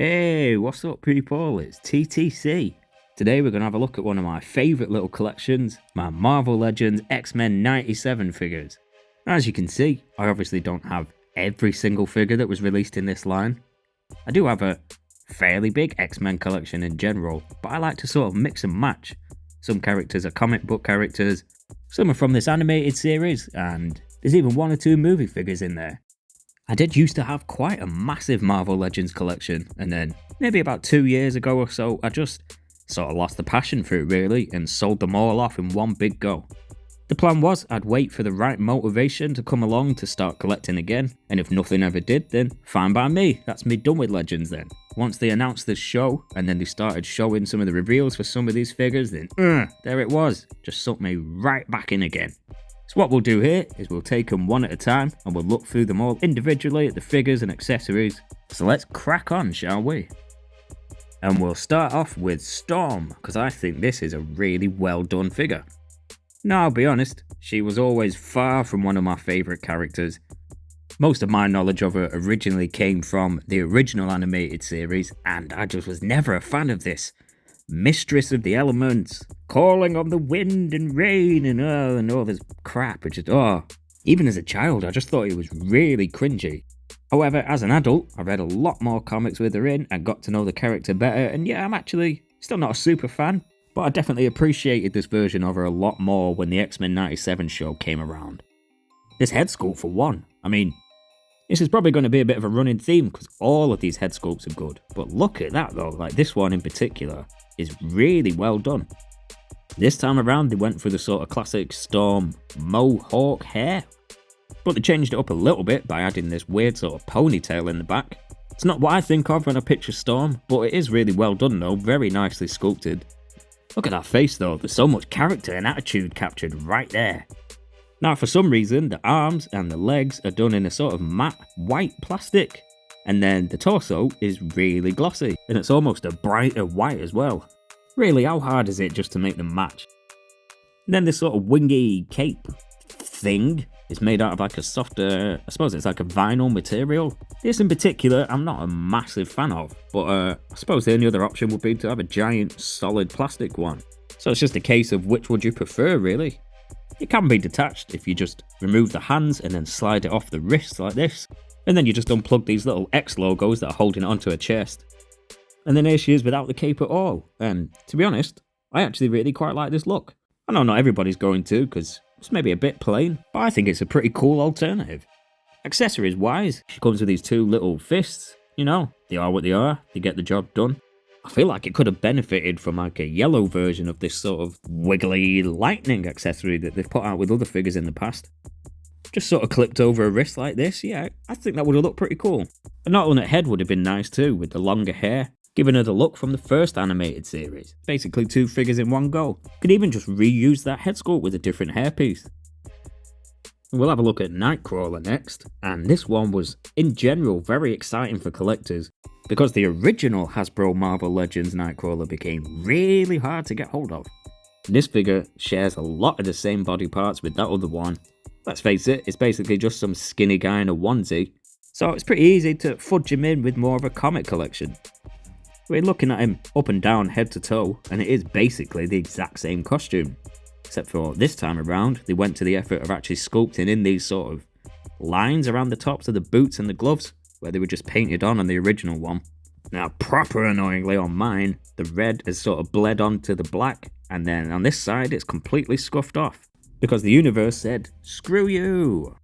Hey, what's up people? It's TTC. Today we're going to have a look at one of my favourite little collections, my Marvel Legends X-Men 97 figures. As you can see, I obviously don't have every single figure that was released in this line. I do have a fairly big X-Men collection in general, but I like to sort of mix and match. Some characters are comic book characters, some are from this animated series, and there's even one or two movie figures in there. I did used to have quite a massive Marvel Legends collection, and then maybe about 2 years ago or so, I just sort of lost the passion for it really and sold them all off in one big go. The plan was I'd wait for the right motivation to come along to start collecting again, and if nothing ever did, then fine by me, that's me done with Legends then. Once they announced this show, and then they started showing some of the reveals for some of these figures, then there it was, just sucked me right back in again. So what we'll do here is we'll take them one at a time and we'll look through them all individually at the figures and accessories. So let's crack on, shall we? And we'll start off with Storm, because I think this is a really well done figure. Now I'll be honest, she was always far from one of my favourite characters. Most of my knowledge of her originally came from the original animated series, and I just was never a fan of this Mistress of the Elements, calling on the wind and rain and all this crap. Even as a child, I just thought it was really cringy. However, as an adult, I read a lot more comics with her in and got to know the character better, and yeah, I'm actually still not a super fan, but I definitely appreciated this version of her a lot more when the X-Men 97 show came around. This head sculpt for one, this is probably going to be a bit of a running theme because all of these head sculpts are good, but look at that though, like this one in particular is really well done. This time around they went for the sort of classic Storm mohawk hair, but they changed it up a little bit by adding this weird sort of ponytail in the back. It's not what I think of when I picture Storm, but it is really well done though, very nicely sculpted. Look at that face though, there's so much character and attitude captured right there. Now for some reason the arms and the legs are done in a sort of matte white plastic, and then the torso is really glossy and it's almost a brighter white as well. Really, how hard is it just to make them match? And then this sort of wingy cape thing is made out of like a softer, I suppose it's like a vinyl material. This in particular I'm not a massive fan of, but I suppose the only other option would be to have a giant solid plastic one. So it's just a case of which would you prefer really. It can be detached if you just remove the hands and then slide it off the wrists like this. And then you just unplug these little X logos that are holding it onto her chest. And then here she is without the cape at all. And to be honest, I actually really quite like this look. I know not everybody's going to because it's maybe a bit plain, but I think it's a pretty cool alternative. Accessories wise, she comes with these two little fists. You know, they are what they are, they get the job done. I feel like it could have benefited from like a yellow version of this sort of wiggly lightning accessory that they've put out with other figures in the past. Just sort of clipped over a wrist like this, yeah, I think that would have looked pretty cool. A knot-on head would have been nice too, with the longer hair, giving her the look from the first animated series. Basically 2 figures in one go. Could even just reuse that head sculpt with a different hairpiece. We'll have a look at Nightcrawler next, and this one was, in general, very exciting for collectors, because the original Hasbro Marvel Legends Nightcrawler became really hard to get hold of. This figure shares a lot of the same body parts with that other one. Let's face it, it's basically just some skinny guy in a onesie, so it's pretty easy to fudge him in with more of a comic collection. We're looking at him up and down head to toe, and it is basically the exact same costume. Except for this time around, they went to the effort of actually sculpting in these sort of lines around the tops of the boots and the gloves, where they were just painted on the original one. Now, proper annoyingly on mine, the red has sort of bled onto the black, and then on this side it's completely scuffed off, because the universe said, screw you!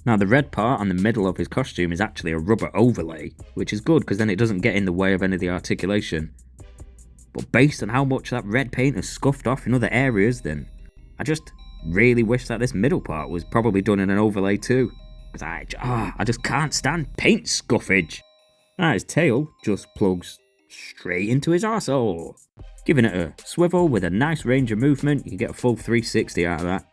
Now the red part on the middle of his costume is actually a rubber overlay, which is good because then it doesn't get in the way of any of the articulation. But based on how much that red paint has scuffed off in other areas, then I just really wish that this middle part was probably done in an overlay too. Because I just can't stand paint scuffage. Now his tail just plugs straight into his arsehole. Giving it a swivel with a nice range of movement, you can get a full 360 out of that.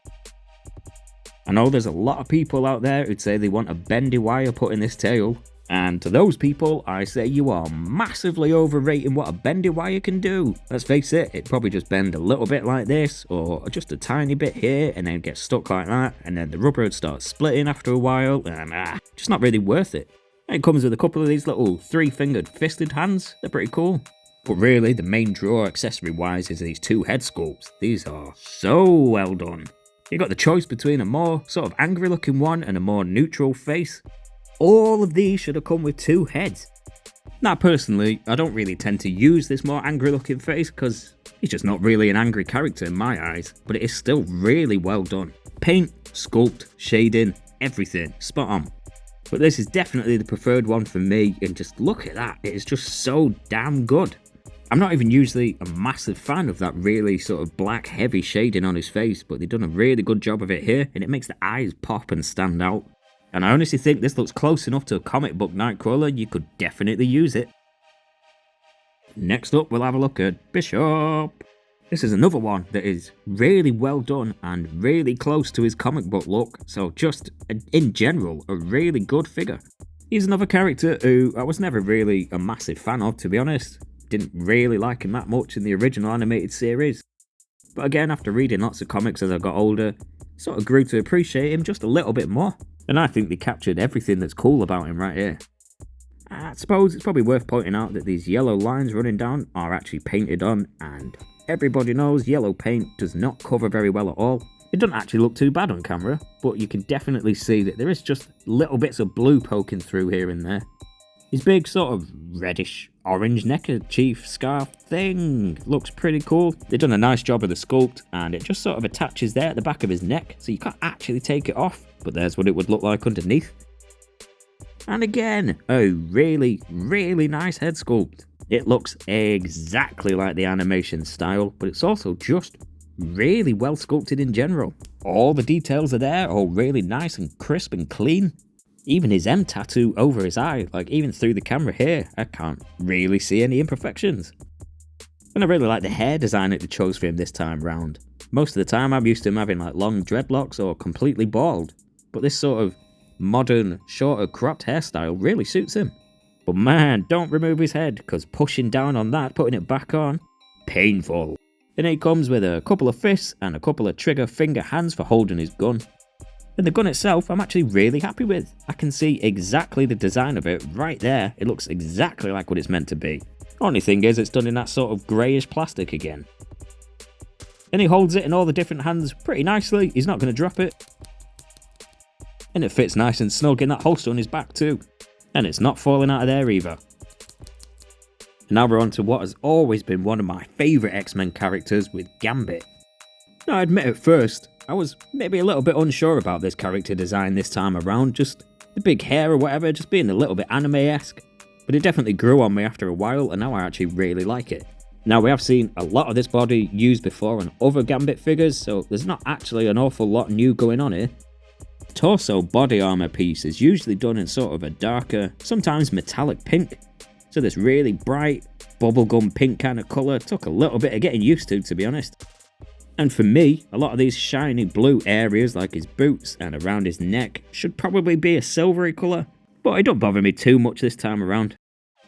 I know there's a lot of people out there who'd say they want a bendy wire put in this tail, and to those people I say you are massively overrating what a bendy wire can do. Let's face it, it'd probably just bend a little bit like this, or just a tiny bit here and then get stuck like that, and then the rubber would start splitting after a while, and just not really worth it. It comes with a couple of these little 3-fingered fisted hands. They're pretty cool. But really, the main draw accessory-wise is these 2 head sculpts. These are so well done. You got the choice between a more sort of angry-looking one and a more neutral face. All of these should have come with 2 heads. Now, personally, I don't really tend to use this more angry-looking face because he's just not really an angry character in my eyes, but it is still really well done. Paint, sculpt, shading, everything, spot on. But this is definitely the preferred one for me, and just look at that, it is just so damn good. I'm not even usually a massive fan of that really sort of black heavy shading on his face, but they've done a really good job of it here, and it makes the eyes pop and stand out. And I honestly think this looks close enough to a comic book Nightcrawler, you could definitely use it. Next up, we'll have a look at Bishop. This is another one that is really well done and really close to his comic book look, so just in general, a really good figure. He's another character who I was never really a massive fan of, to be honest. Didn't really like him that much in the original animated series. But again, after reading lots of comics as I got older, sort of grew to appreciate him just a little bit more. And I think they captured everything that's cool about him right here. I suppose it's probably worth pointing out that these yellow lines running down are actually painted on, and everybody knows yellow paint does not cover very well at all. It doesn't actually look too bad on camera, but you can definitely see that there is just little bits of blue poking through here and there. His big sort of reddish orange neckerchief scarf thing looks pretty cool. They've done a nice job of the sculpt, and it just sort of attaches there at the back of his neck, so you can't actually take it off, but there's what it would look like underneath. And again, a really, really nice head sculpt. It looks exactly like the animation style, but it's also just really well sculpted in general. All the details are there, all really nice and crisp and clean. Even his M tattoo over his eye, like even through the camera here, I can't really see any imperfections. And I really like the hair design that they chose for him this time round. Most of the time I'm used to him having like long dreadlocks or completely bald, but this sort of modern, shorter cropped hairstyle really suits him. But man, don't remove his head, because pushing down on that, putting it back on, painful. And it comes with a couple of fists and a couple of trigger finger hands for holding his gun. And the gun itself, I'm actually really happy with. I can see exactly the design of it right there. It looks exactly like what it's meant to be. Only thing is, it's done in that sort of greyish plastic again. And he holds it in all the different hands pretty nicely. He's not going to drop it. And it fits nice and snug in that holster on his back too. And it's not falling out of there either. And now we're on to what has always been one of my favourite X-Men characters with Gambit. Now I admit at first, I was maybe a little bit unsure about this character design this time around, just the big hair or whatever, just being a little bit anime-esque. But it definitely grew on me after a while, and now I actually really like it. Now we have seen a lot of this body used before on other Gambit figures, so there's not actually an awful lot new going on here. Torso body armor piece is usually done in sort of a darker, sometimes metallic pink. So this really bright, bubblegum pink kind of colour took a little bit of getting used to be honest. And for me, a lot of these shiny blue areas like his boots and around his neck should probably be a silvery colour, but it don't bother me too much this time around.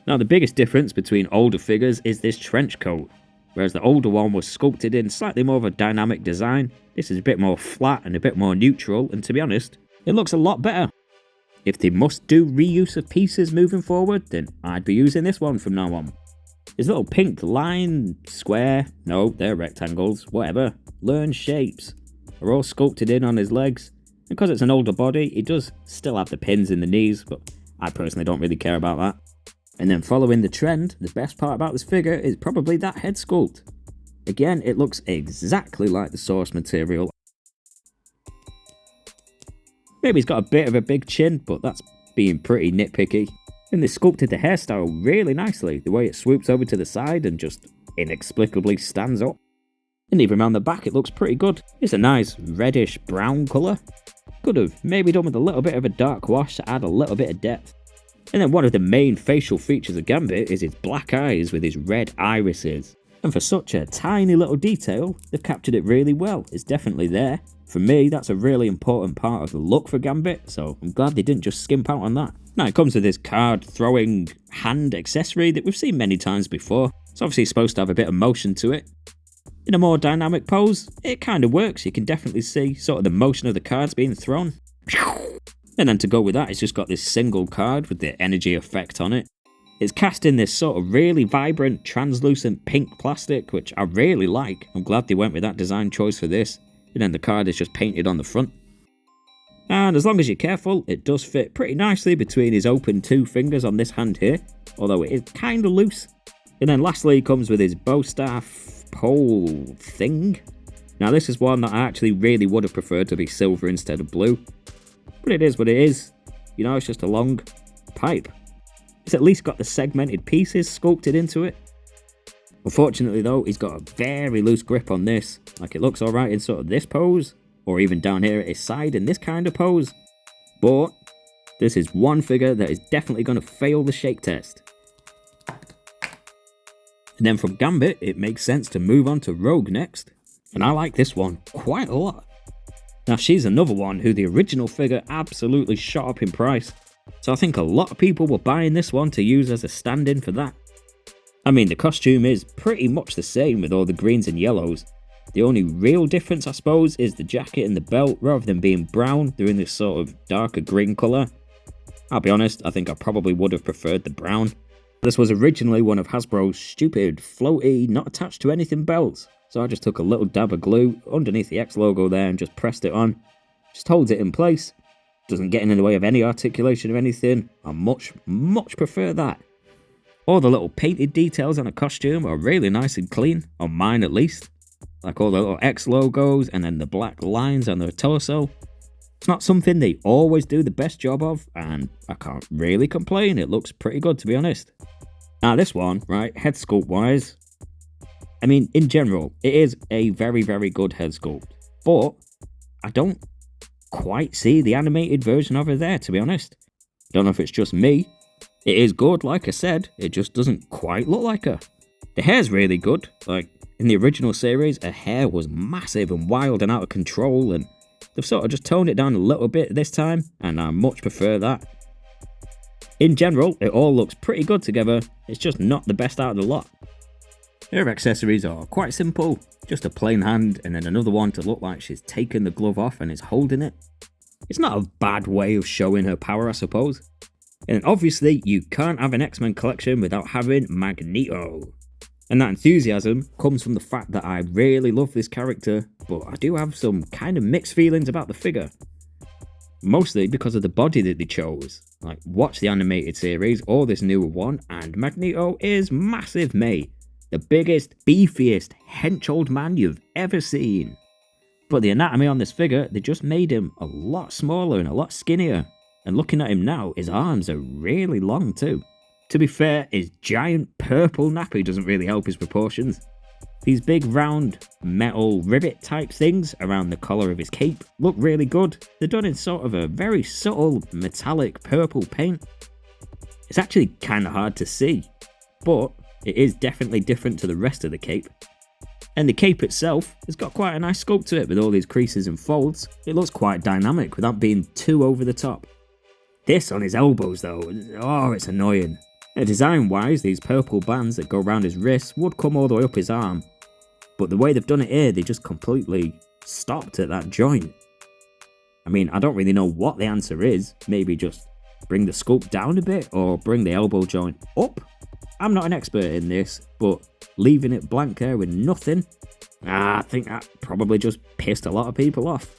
Now the biggest difference between older figures is this trench coat. Whereas the older one was sculpted in slightly more of a dynamic design, this is a bit more flat and a bit more neutral, and to be honest, it looks a lot better. If they must do reuse of pieces moving forward, then I'd be using this one from now on. His little pink line, square, no, they're rectangles, whatever, learn shapes, are all sculpted in on his legs. And because it's an older body, he does still have the pins in the knees, but I personally don't really care about that. And then following the trend, the best part about this figure is probably that head sculpt. Again, it looks exactly like the source material. Maybe he's got a bit of a big chin, but that's being pretty nitpicky. And they sculpted the hairstyle really nicely, the way it swoops over to the side and just inexplicably stands up. And even around the back it looks pretty good. It's a nice reddish brown colour. Could have maybe done with a little bit of a dark wash to add a little bit of depth. And then one of the main facial features of Gambit is his black eyes with his red irises. And for such a tiny little detail, they've captured it really well. It's definitely there. For me, that's a really important part of the look for Gambit, so I'm glad they didn't just skimp out on that. Now it comes with this card throwing hand accessory that we've seen many times before. It's obviously supposed to have a bit of motion to it. In a more dynamic pose, it kind of works. You can definitely see sort of the motion of the cards being thrown. And then to go with that, it's just got this single card with the energy effect on it. It's cast in this sort of really vibrant, translucent pink plastic, which I really like. I'm glad they went with that design choice for this. And then the card is just painted on the front. And as long as you're careful, it does fit pretty nicely between his open 2 fingers on this hand here, although it is kind of loose. And then lastly, he comes with his bow staff pole thing. Now this is one that I actually really would have preferred to be silver instead of blue. But it is what it is. You know, it's just a long pipe. It's at least got the segmented pieces sculpted into it. Unfortunately though, he's got a very loose grip on this. Like, it looks alright in sort of this pose, or even down here at his side in this kind of pose. But this is one figure that is definitely going to fail the shake test. And then from Gambit, it makes sense to move on to Rogue next. And I like this one quite a lot. Now she's another one who the original figure absolutely shot up in price. So I think a lot of people were buying this one to use as a stand-in for that. I mean, the costume is pretty much the same with all the greens and yellows. The only real difference, I suppose, is the jacket and the belt. Rather than being brown, they're in this sort of darker green colour. I'll be honest, I think I probably would have preferred the brown. This was originally one of Hasbro's stupid, floaty, not attached to anything belts. So I just took a little dab of glue underneath the X logo there and just pressed it on. Just holds it in place. Doesn't get in the way of any articulation or anything. I much prefer that. All the little painted details on a costume are really nice and clean, on mine at least. Like all the little X logos and then the black lines on the torso. It's not something they always do the best job of, and I can't really complain. It looks pretty good, to be honest. Now this one, right, head sculpt wise, I mean, in general, it is a very good head sculpt. But I don't quite see the animated version of her there, to be honest. Don't know if it's just me. It is good, like I said, it just doesn't quite look like her. The hair's really good. Like, in the original series, her hair was massive and wild and out of control, and they've sort of just toned it down a little bit this time, and I much prefer that. In general, it all looks pretty good together, it's just not the best out of the lot. Her accessories are quite simple, just a plain hand and then another one to look like she's taken the glove off and is holding it. It's not a bad way of showing her power, I suppose. And obviously, you can't have an X-Men collection without having Magneto. And that enthusiasm comes from the fact that I really love this character, but I do have some kind of mixed feelings about the figure. Mostly because of the body that they chose. Like, watch the animated series or this newer one, and Magneto is massive, mate. The biggest, beefiest, hench old man you've ever seen. But the anatomy on this figure, they just made him a lot smaller and a lot skinnier. And looking at him now, his arms are really long too. To be fair, his giant purple nappy doesn't really help his proportions. These big round metal rivet type things around the collar of his cape look really good. They're done in sort of a very subtle metallic purple paint. It's actually kind of hard to see, but it is definitely different to the rest of the cape. And the cape itself has got quite a nice sculpt to it with all these creases and folds. It looks quite dynamic without being too over the top. This on his elbows though, oh, it's annoying. Design wise, these purple bands that go around his wrists would come all the way up his arm. But the way they've done it here, they just completely stopped at that joint. I mean, I don't really know what the answer is. Maybe just bring the sculpt down a bit or bring the elbow joint up. I'm not an expert in this, but leaving it blank there with nothing, I think that probably just pissed a lot of people off.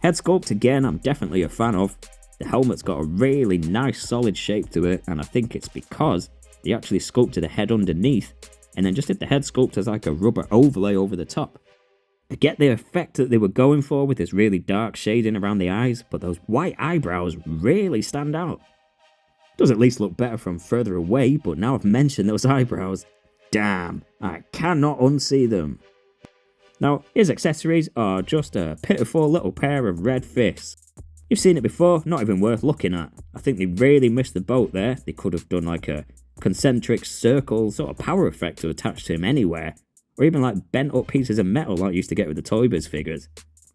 Head sculpt again, I'm definitely a fan of. The helmet's got a really nice solid shape to it, and I think it's because they actually sculpted the head underneath and then just did the head sculpt as like a rubber overlay over the top. I get the effect that they were going for with this really dark shading around the eyes, but those white eyebrows really stand out. Does at least look better from further away, but now I've mentioned those eyebrows, damn, I cannot unsee them. Now, his accessories are just a pitiful little pair of red fists. You've seen it before, not even worth looking at. I think they really missed the boat there. They could have done like a concentric circle sort of power effect to attach to him anywhere, or even like bent up pieces of metal like you used to get with the Toy Biz figures.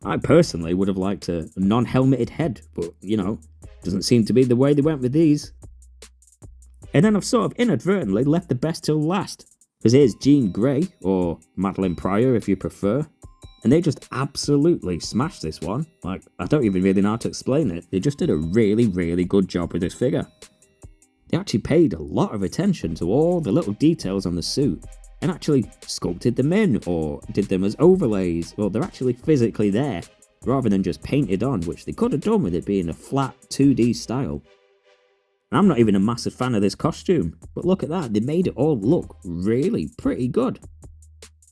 I personally would have liked a non-helmeted head, but you know, doesn't seem to be the way they went with these. And then I've sort of inadvertently left the best till last, because here's Jean Grey, or Madeline Pryor if you prefer. And they just absolutely smashed this one. Like, I don't even really know how to explain it. They just did a really good job with this figure. They actually paid a lot of attention to all the little details on the suit and actually sculpted them in or did them as overlays. Well, they're actually physically there rather than just painted on, which they could have done with it being a flat 2D style. And I'm not even a massive fan of this costume, but look at that, they made it all look really pretty good.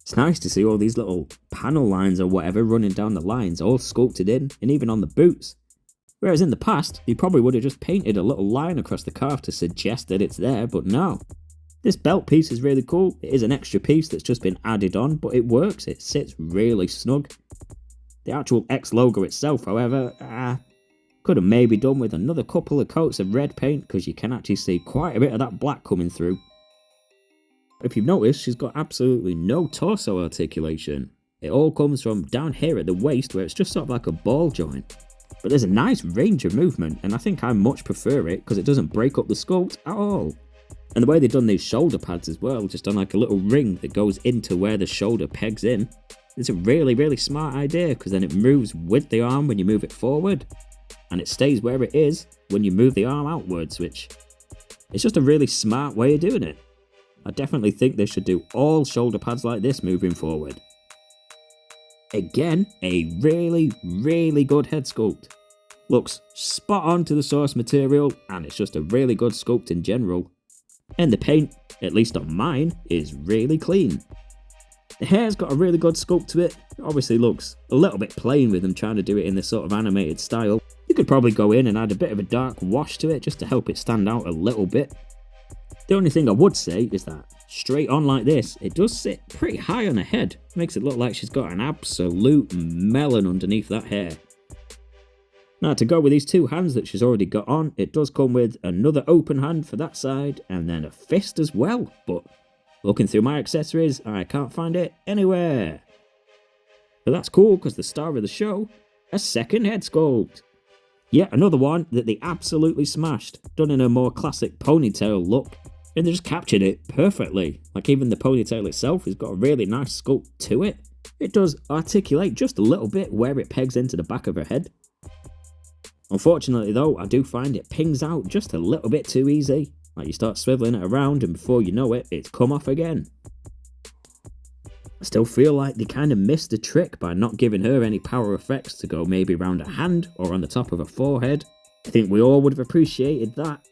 It's nice to see all these little panel lines or whatever running down the lines all sculpted in, and even on the boots. Whereas in the past, you probably would have just painted a little line across the calf to suggest that it's there, but no. This belt piece is really cool. It is an extra piece that's just been added on, but it works, it sits really snug. The actual X logo itself, however, could have maybe done with another couple of coats of red paint, because you can actually see quite a bit of that black coming through. If you've noticed, she's got absolutely no torso articulation. It all comes from down here at the waist, where it's just sort of like a ball joint. But there's a nice range of movement, and I think I much prefer it because it doesn't break up the sculpt at all. And the way they've done these shoulder pads as well, just on like a little ring that goes into where the shoulder pegs in. It's a really smart idea, because then it moves with the arm when you move it forward, and it stays where it is when you move the arm outwards, which it's just a really smart way of doing it. I definitely think they should do all shoulder pads like this moving forward. Again, a really good head sculpt. Looks spot on to the source material, and it's just a really good sculpt in general. And the paint, at least on mine, is really clean. The hair's got a really good sculpt to it. It obviously looks a little bit plain with them trying to do it in this sort of animated style. You could probably go in and add a bit of a dark wash to it just to help it stand out a little bit. The only thing I would say is that straight on like this, it does sit pretty high on her head. Makes it look like she's got an absolute melon underneath that hair. Now, to go with these two hands that she's already got on, it does come with another open hand for that side and then a fist as well. But looking through my accessories, I can't find it anywhere. But that's cool, because the star of the show, a second head sculpt. Yet another one that they absolutely smashed, done in a more classic ponytail look. And they just captured it perfectly. Like, even the ponytail itself has got a really nice sculpt to it. It does articulate just a little bit where it pegs into the back of her head. Unfortunately though, I do find it pings out just a little bit too easy. Like, you start swiveling it around and before you know it, it's come off again. I still feel like they kind of missed the trick by not giving her any power effects to go maybe around her hand or on the top of her forehead. I think we all would have appreciated that.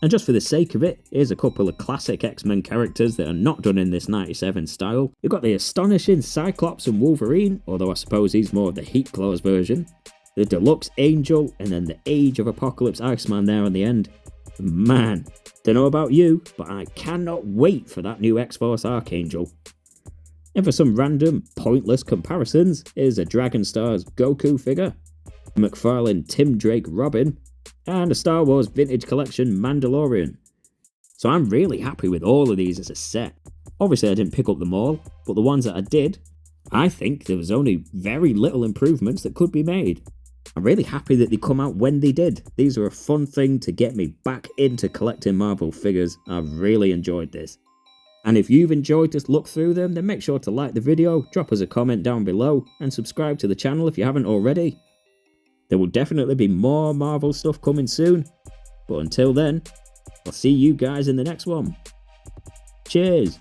And just for the sake of it, here's a couple of classic X-Men characters that are not done in this 97 style. You've got the astonishing Cyclops and Wolverine, although I suppose he's more of the Heat Claws version. The Deluxe Angel, and then the Age of Apocalypse Iceman there on the end. Man, don't know about you, but I cannot wait for that new X-Force Archangel. And for some random, pointless comparisons, here's a Dragon Stars Goku figure, McFarlane Tim Drake Robin, and a Star Wars Vintage Collection Mandalorian. So I'm really happy with all of these as a set. Obviously I didn't pick up them all, but the ones that I did, I think there was only very little improvements that could be made. I'm really happy that they come out when they did. These are a fun thing to get me back into collecting Marvel figures. I've really enjoyed this. And if you've enjoyed this look through them, then make sure to like the video, drop us a comment down below, and subscribe to the channel if you haven't already. There will definitely be more Marvel stuff coming soon, but until then, I'll see you guys in the next one. Cheers!